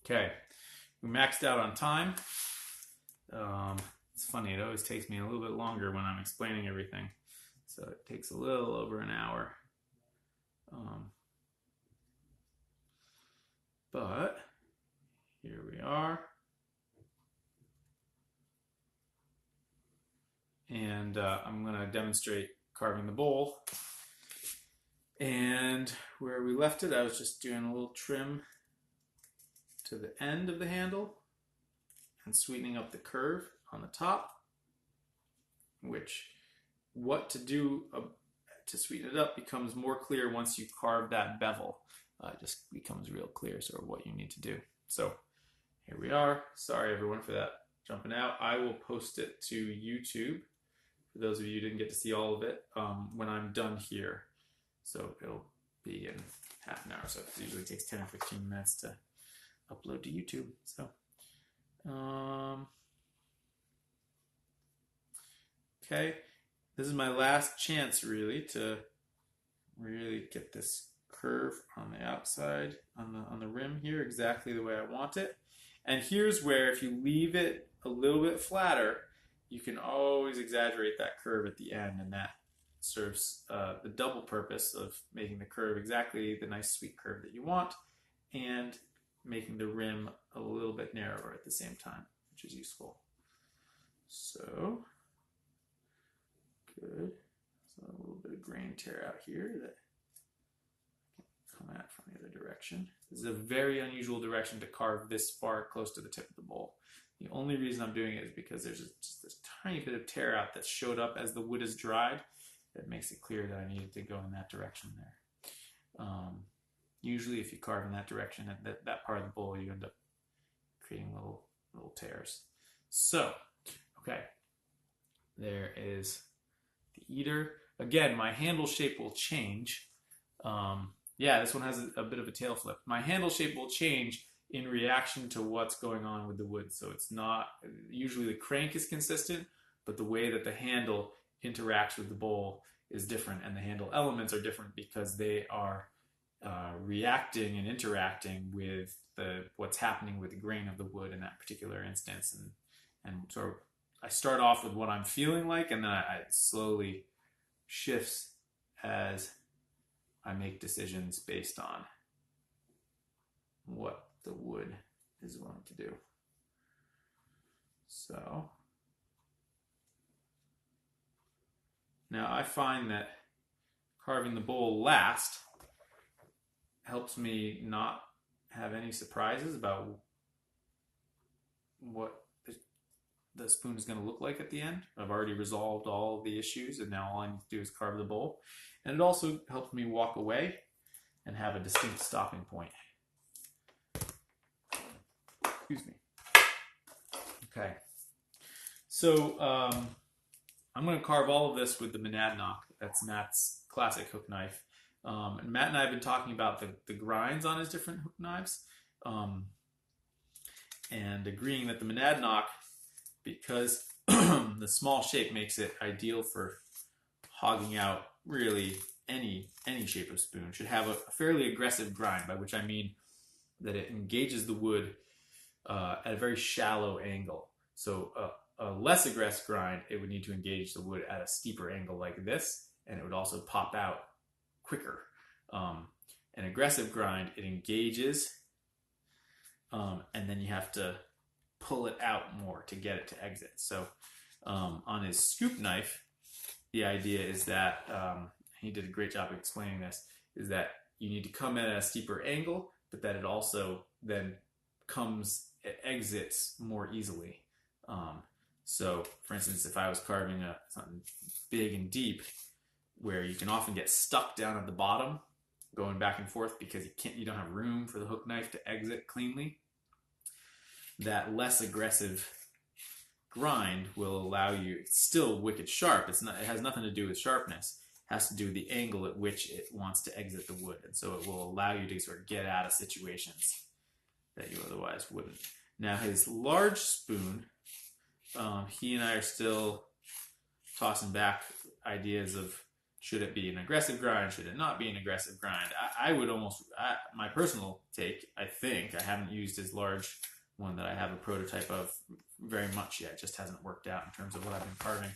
Okay, we maxed out on time. It's funny, it always takes me a little bit longer when I'm explaining everything. So it takes a little over an hour. But here we are. And I'm going to demonstrate carving the bowl. And where we left it, I was just doing a little trim to the end of the handle and sweetening up the curve on the top, which what to do to sweeten it up becomes more clear once you carve that bevel. It just becomes real clear sort of what you need to do. So here we are. Sorry everyone for that jumping out. I will post it to YouTube for those of you who didn't get to see all of it when I'm done here. So it'll be in half an hour. So it usually takes 10 or 15 minutes to upload to YouTube. So okay, this is my last chance really to really get this curve on the outside, on the rim here, exactly the way I want it. And here's where if you leave it a little bit flatter, you can always exaggerate that curve at the end, and that serves the double purpose of making the curve exactly the nice sweet curve that you want and making the rim a little bit narrower at the same time, which is useful. So good. So a little bit of grain tear out here that come at from the other direction. This is a very unusual direction to carve this far close to the tip of the bowl. The only reason I'm doing it is because there's just this tiny bit of tear out that showed up as the wood is dried that makes it clear that I needed to go in that direction there. Usually if you carve in that direction, that part of the bowl, you end up creating little tears. So, okay, there is the eater. Again, my handle shape will change. Yeah, this one has a bit of a tail flip. My handle shape will change in reaction to what's going on with the wood. So it's not, usually the crank is consistent, but the way that the handle interacts with the bowl is different, and the handle elements are different because they are reacting and interacting with what's happening with the grain of the wood in that particular instance. And sort of, I start off with what I'm feeling like, and then I slowly shifts as I make decisions based on what the wood is willing to do. So now I find that carving the bowl last helps me not have any surprises about what the spoon is going to look like at the end. I've already resolved all the issues, and now all I need to do is carve the bowl. And it also helps me walk away and have a distinct stopping point. Excuse me. Okay. So I'm going to carve all of this with the monadnock. That's Matt's classic hook knife. And Matt and I have been talking about the grinds on his different hook knives, and agreeing that the monadnock, because the small shape makes it ideal for hogging out really any shape of spoon, should have a fairly aggressive grind, by which I mean that it engages the wood at a very shallow angle. So a less aggressive grind, it would need to engage the wood at a steeper angle like this, and it would also pop out quicker. An aggressive grind, it engages, and then you have to pull it out more to get it to exit. So on his scoop knife, the idea is that, he did a great job of explaining this, is that you need to come in at a steeper angle, but that it also then it exits more easily. So for instance, if I was carving something big and deep, where you can often get stuck down at the bottom, going back and forth because you don't have room for the hook knife to exit cleanly, that less aggressive grind will allow you. It's still wicked sharp. It has nothing to do with sharpness. It has to do with the angle at which it wants to exit the wood, and so it will allow you to sort of get out of situations that you otherwise wouldn't. Now his large spoon, he and I are still tossing back ideas of should it be an aggressive grind? Should it not be an aggressive grind? I would almost, my personal take, I think, I haven't used as large one that I have a prototype of very much yet. It just hasn't worked out in terms of what I've been carving.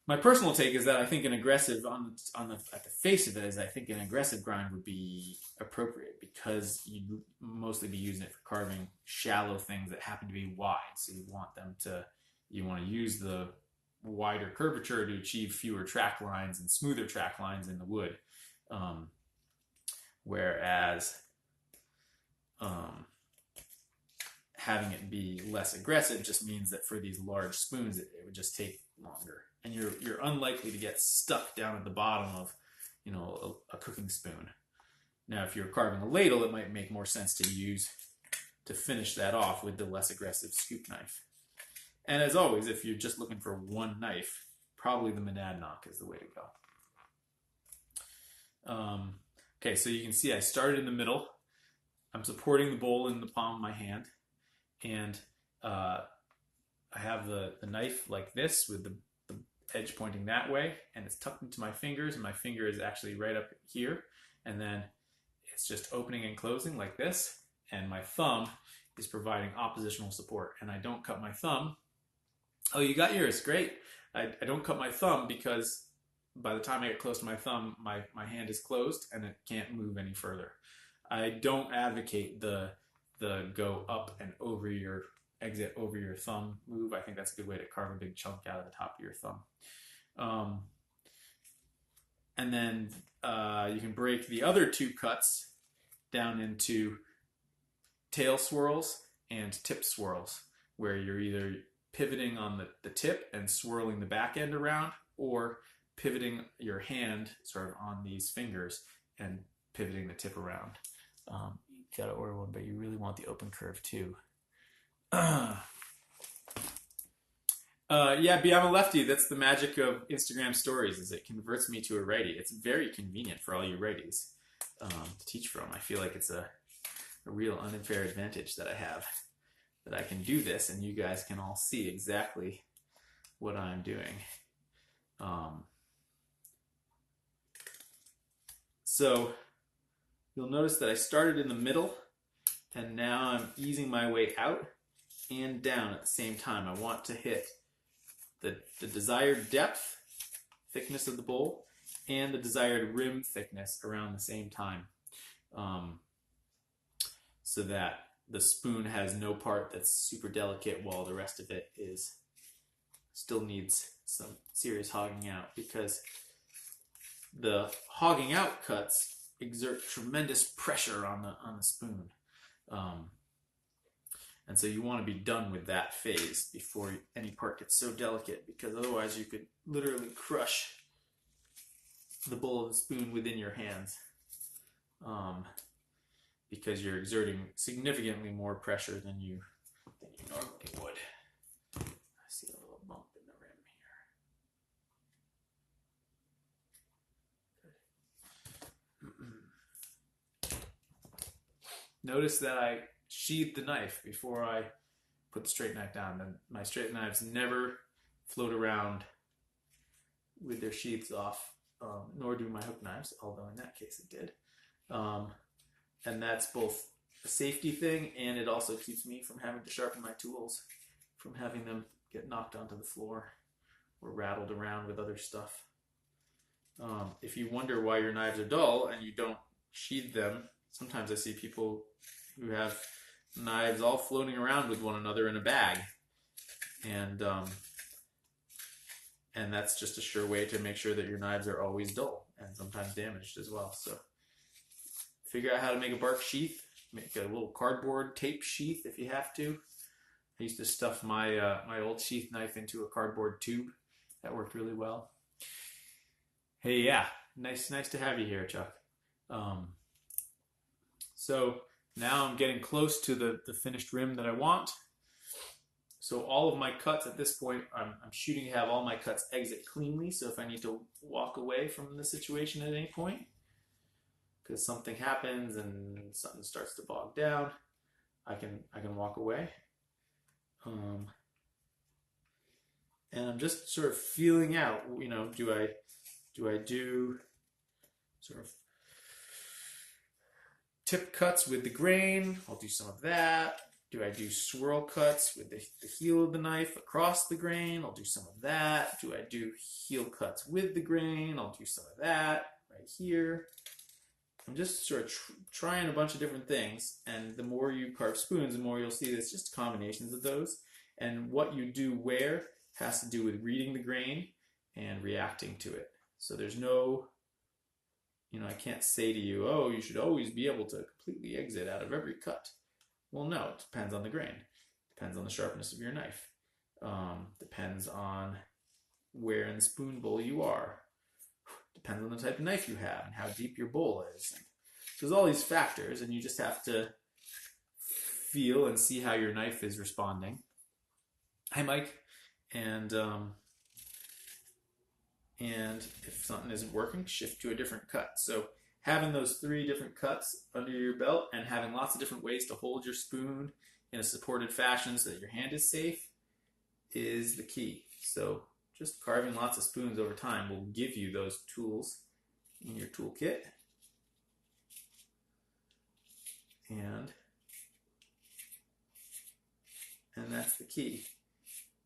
My personal take is that I think an aggressive, at the face of it, is I think an aggressive grind would be appropriate because you'd mostly be using it for carving shallow things that happen to be wide. So you want to use the wider curvature to achieve fewer track lines and smoother track lines in the wood. Whereas having it be less aggressive just means that for these large spoons, it would just take longer. And you're unlikely to get stuck down at the bottom of, a cooking spoon. Now, if you're carving a ladle, it might make more sense to finish that off with the less aggressive scoop knife. And as always, if you're just looking for one knife, probably the Monadnock is the way to go. Okay, so you can see I started in the middle. I'm supporting the bowl in the palm of my hand, and I have the knife like this with the edge pointing that way, and it's tucked into my fingers, and my finger is actually right up here, and then it's just opening and closing like this, and my thumb is providing oppositional support, and I don't cut my thumb. Oh, you got yours, great. I don't cut my thumb because by the time I get close to my thumb, my hand is closed and it can't move any further. I don't advocate the go up and over your exit over your thumb move. I think that's a good way to carve a big chunk out of the top of your thumb. And then you can break the other two cuts down into tail swirls and tip swirls, where you're either pivoting on the tip and swirling the back end around, or pivoting your hand sort of on these fingers and pivoting the tip around. You gotta order one, but you really want the open curve too. Yeah, B, I'm a lefty. That's the magic of Instagram stories, is it converts me to a righty. It's very convenient for all you righties to teach from. I feel like it's a real unfair advantage that I have, that I can do this and you guys can all see exactly what I'm doing. So you'll notice that I started in the middle and now I'm easing my way out and down at the same time. I want to hit the desired depth, thickness of the bowl, and the desired rim thickness around the same time, so that the spoon has no part that's super delicate while the rest of it still needs some serious hogging out, because the hogging out cuts exert tremendous pressure on the spoon. And so you want to be done with that phase before any part gets so delicate, because otherwise you could literally crush the bowl of the spoon within your hands, because you're exerting significantly more pressure than you normally would. I see a little bump in the rim here. Notice that I sheathed the knife before I put the straight knife down. And my straight knives never float around with their sheaths off, nor do my hook knives, although in that case it did. And that's both a safety thing, and it also keeps me from having to sharpen my tools, from having them get knocked onto the floor or rattled around with other stuff. If you wonder why your knives are dull and you don't sheath them, sometimes I see people who have knives all floating around with one another in a bag, and that's just a sure way to make sure that your knives are always dull and sometimes damaged as well. So figure out how to make a bark sheath, make a little cardboard tape sheath if you have to. I used to stuff my my old sheath knife into a cardboard tube. That worked really well. Hey, yeah, nice to have you here, Chuck. So now I'm getting close to the finished rim that I want. So all of my cuts at this point, I'm shooting to have all my cuts exit cleanly. So if I need to walk away from the situation at any point, because something happens and something starts to bog down, I can walk away. And I'm just sort of feeling out, do Do I do sort of tip cuts with the grain? I'll do some of that. Do I do swirl cuts with the heel of the knife across the grain? I'll do some of that. Do I do heel cuts with the grain? I'll do some of that right here. I'm just sort of trying a bunch of different things, and the more you carve spoons, the more you'll see there's just combinations of those. And what you do where has to do with reading the grain and reacting to it. So there's no, I can't say to you, oh, you should always be able to completely exit out of every cut. Well, no, it depends on the grain. Depends on the sharpness of your knife. Depends on where in the spoon bowl you are. Depends on the type of knife you have and how deep your bowl is. So there's all these factors, and you just have to feel and see how your knife is responding. Hi, Mike. And if something isn't working, shift to a different cut. So having those 3 different cuts under your belt and having lots of different ways to hold your spoon in a supported fashion so that your hand is safe is the key. So just carving lots of spoons over time will give you those tools in your toolkit. And that's the key.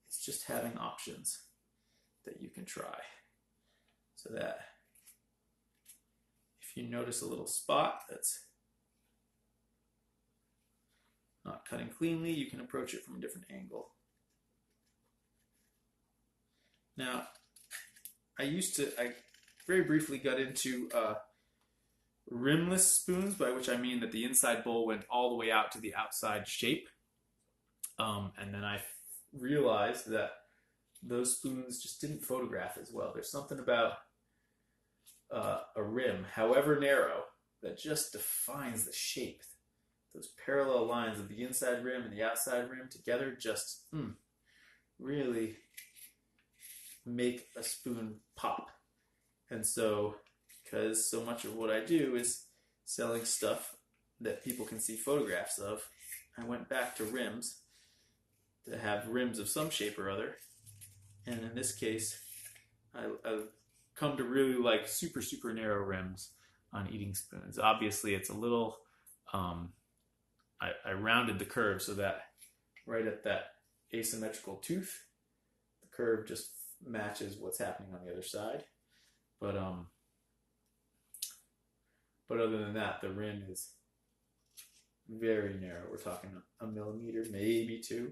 It's just having options that you can try. So that if you notice a little spot that's not cutting cleanly, you can approach it from a different angle. Now, I very briefly got into rimless spoons, by which I mean that the inside bowl went all the way out to the outside shape. And then I realized that those spoons just didn't photograph as well. There's something about a rim, however narrow, that just defines the shape. Those parallel lines of the inside rim and the outside rim together just really make a spoon pop. And so, because so much of what I do is selling stuff that people can see photographs of, I went back to rims to have rims of some shape or other. And in this case, I've come to really like super, super narrow rims on eating spoons. Obviously, it's a little, I rounded the curve so that right at that asymmetrical tooth, the curve just matches what's happening on the other side. But other than that, the rim is very narrow. We're talking a millimeter, maybe 2.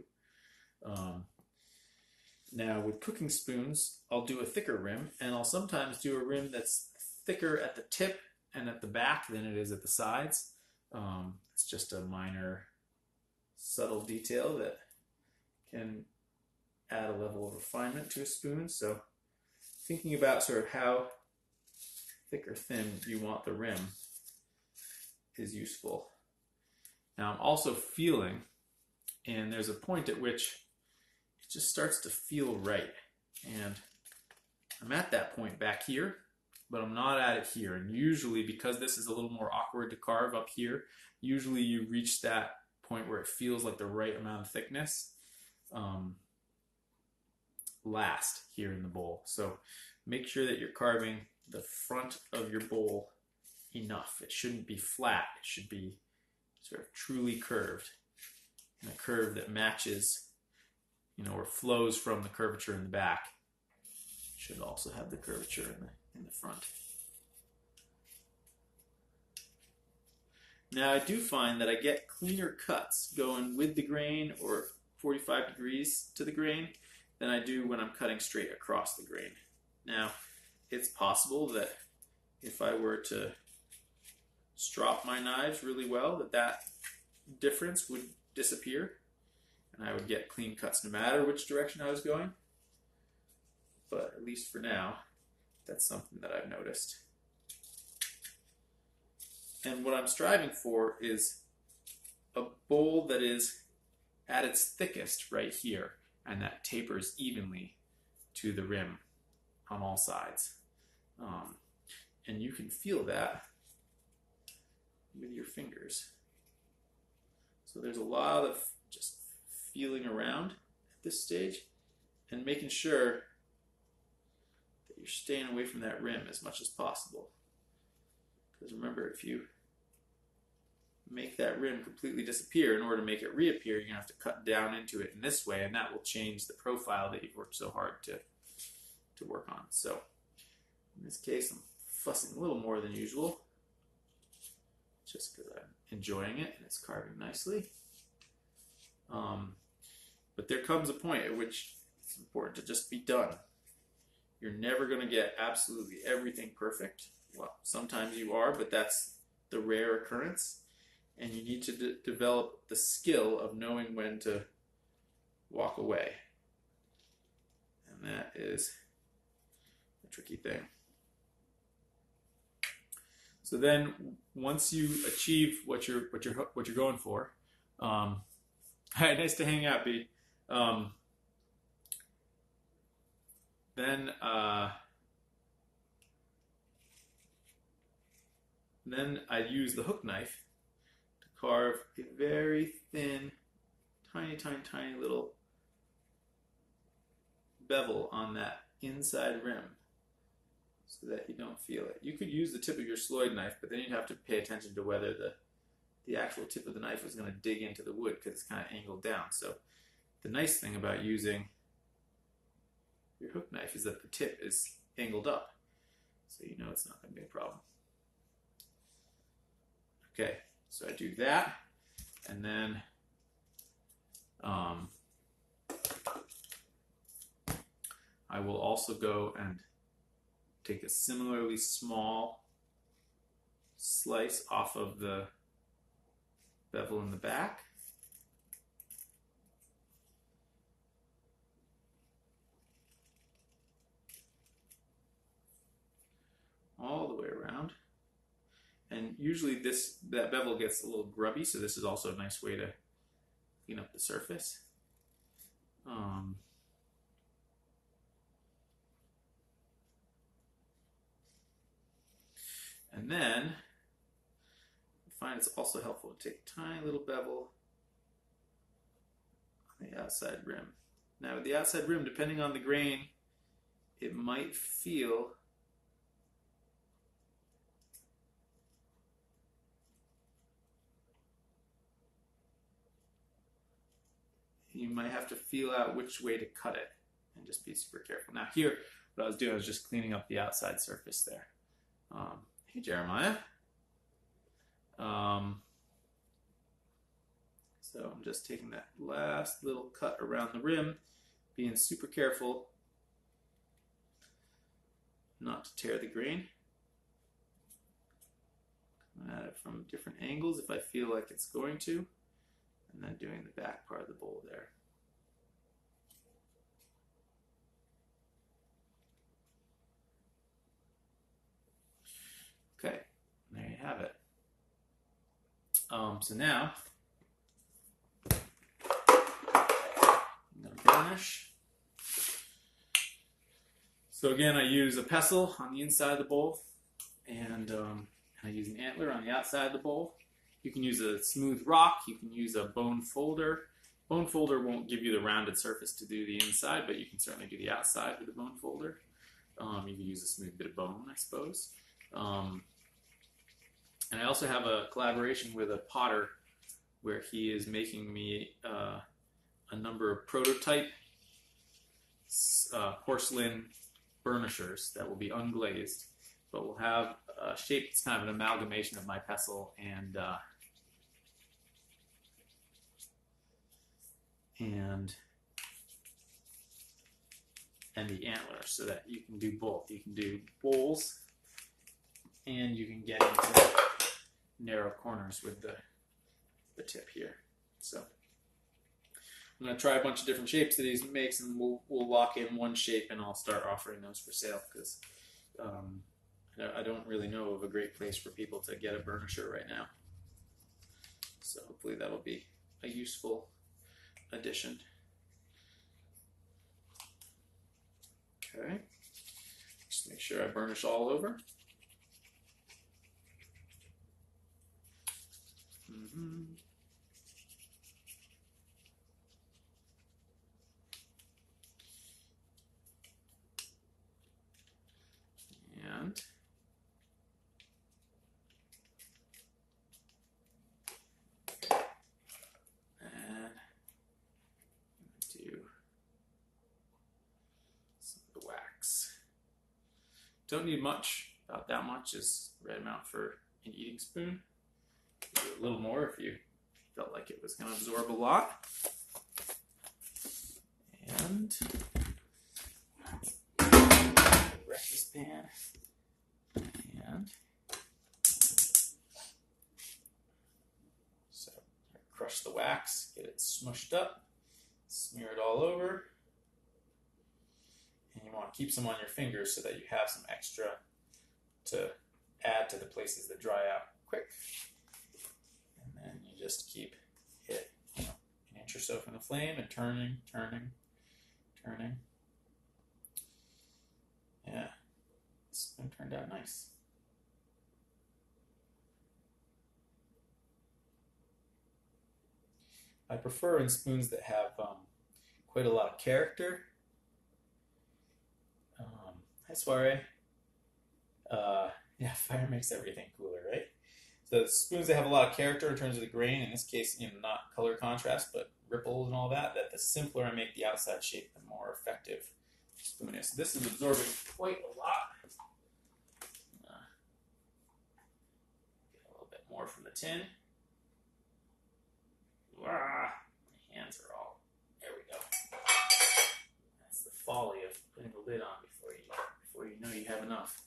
Now with cooking spoons, I'll do a thicker rim, and I'll sometimes do a rim that's thicker at the tip and at the back than it is at the sides. It's just a minor, subtle detail that can add a level of refinement to a spoon. So thinking about sort of how thick or thin you want the rim is useful. Now I'm also feeling, and there's a point at which it just starts to feel right. And I'm at that point back here, but I'm not at it here. And usually, because this is a little more awkward to carve up here, usually you reach that point where it feels like the right amount of thickness last here in the bowl. So make sure that you're carving the front of your bowl enough. It shouldn't be flat. It should be sort of truly curved, and a curve that matches, or flows from the curvature in the back. Should also have the curvature in the front. Now I do find that I get cleaner cuts going with the grain or 45 degrees to the grain than I do when I'm cutting straight across the grain. Now, it's possible that if I were to strop my knives really well, that difference would disappear, and I would get clean cuts no matter which direction I was going. But at least for now, that's something that I've noticed. And what I'm striving for is a bowl that is at its thickest right here, and that tapers evenly to the rim on all sides. And you can feel that with your fingers. So there's a lot of just feeling around at this stage and making sure that you're staying away from that rim as much as possible. Because remember, if you make that rim completely disappear, in order to make it reappear, you're going to have to cut down into it in this way, and that will change the profile that you've worked so hard to work on. So in this case, I'm fussing a little more than usual, just because I'm enjoying it and it's carving nicely. But there comes a point at which it's important to just be done. You're never going to get absolutely everything perfect. Well, sometimes you are, but that's the rare occurrence. And you need to develop the skill of knowing when to walk away. And that is a tricky thing. So then, once you achieve what you're going for, hi, nice to hang out, B. Then I use the hook knife to carve a very thin, tiny little bevel on that inside rim so that you don't feel it. You could use the tip of your sloyd knife, but then you'd have to pay attention to whether the actual tip of the knife is going to dig into the wood because it's kind of angled down. So the nice thing about using your hook knife is that the tip is angled up, so you know it's not going to be a problem. Okay, so I do that, and then I will also go and take a similarly small slice off of the bevel in the back. All the way around. And usually that bevel gets a little grubby, so this is also a nice way to clean up the surface. And then I find it's also helpful to take a tiny little bevel on the outside rim. Now with the outside rim, depending on the grain, it might feel you might have to feel out which way to cut it and just be super careful. Now here, what I was doing was just cleaning up the outside surface there. Hey Jeremiah. So I'm just taking that last little cut around the rim, being super careful not to tear the grain. Coming at it from different angles if I feel like it's going to, and then doing the back part of the bowl there. Okay, there you have it. So now I'm going to burnish. So again, I use a pestle on the inside of the bowl, and I use an antler on the outside of the bowl. You can use a smooth rock, you can use a bone folder. Bone folder won't give you the rounded surface to do the inside, but you can certainly do the outside with a bone folder. You can use a smooth bit of bone, I suppose. And I also have a collaboration with a potter where he is making me a number of prototype porcelain burnishers that will be unglazed, but will have a shape that's kind of an amalgamation of my pestle and the antler, so that you can do both. You can do bowls and you can get into narrow corners with the tip here. So I'm going to try a bunch of different shapes that he makes, and we'll lock in one shape, and I'll start offering those for sale, because I don't really know of a great place for people to get a burnisher right now. So hopefully that'll be a useful addition. Okay, just make sure I burnish all over. Don't need much. About that much is the right amount for an eating spoon. Do a little more if you felt like it was going to absorb a lot. And breakfast pan. And so crush the wax, get it smushed up, smear it all over. And you want to keep some on your fingers so that you have some extra to add to the places that dry out quick. And then you just keep it, an inch or so from the flame and turning. Yeah, this one turned out nice. I prefer in spoons that have quite a lot of character. Hi, Soiree. Yeah, fire makes everything cooler, right? So spoons that have a lot of character in terms of the grain, in this case, not color contrast, but ripples and all that, the simpler I make the outside shape, the more effective the spoon is. So this is absorbing quite a lot. Get a little bit more from the tin. Wow, my hands are all, there we go. That's the folly of putting the lid on before you know you have enough.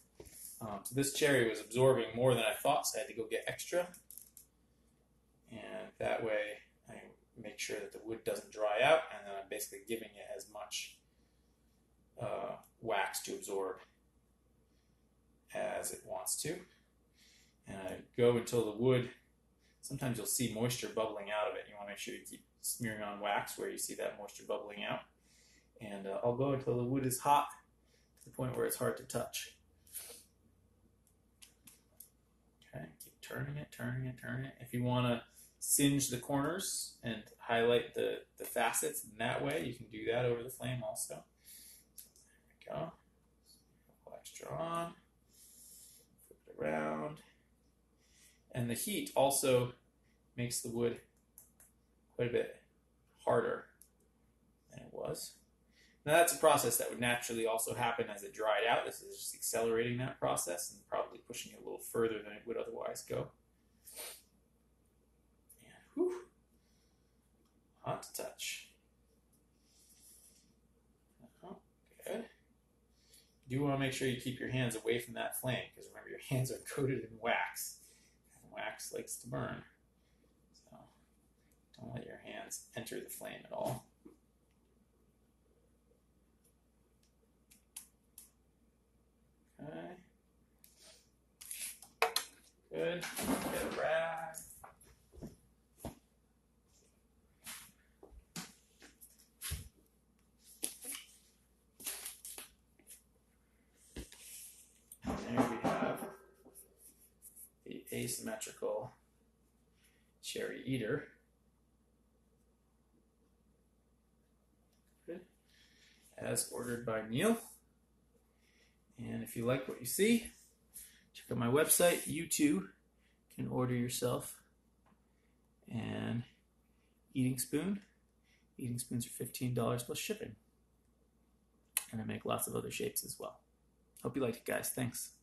So this cherry was absorbing more than I thought, so I had to go get extra. And that way I make sure that the wood doesn't dry out, and then I'm basically giving it as much wax to absorb as it wants to. And I go until the wood, sometimes you'll see moisture bubbling out of it. You want to make sure you keep smearing on wax where you see that moisture bubbling out. And I'll go until the wood is hot to the point where it's hard to touch. Okay, keep turning it. If you want to singe the corners and highlight the facets in that way, you can do that over the flame also. So there we go. A little extra on. Flip it around. And the heat also makes the wood quite a bit harder than it was. Now that's a process that would naturally also happen as it dried out. This is just accelerating that process and probably pushing it a little further than it would otherwise go. And whew, hot to touch. Oh, good. You do want to make sure you keep your hands away from that flame, because remember, your hands are coated in wax. And wax likes to burn. So don't let your hands enter the flame at all. Okay. Good. Get a rag. And there we have the asymmetrical cherry eater. Good. As ordered by Neil. And if you like what you see, check out my website. You too can order yourself an eating spoon. Eating spoons are $15 plus shipping. And I make lots of other shapes as well. Hope you liked it, guys. Thanks.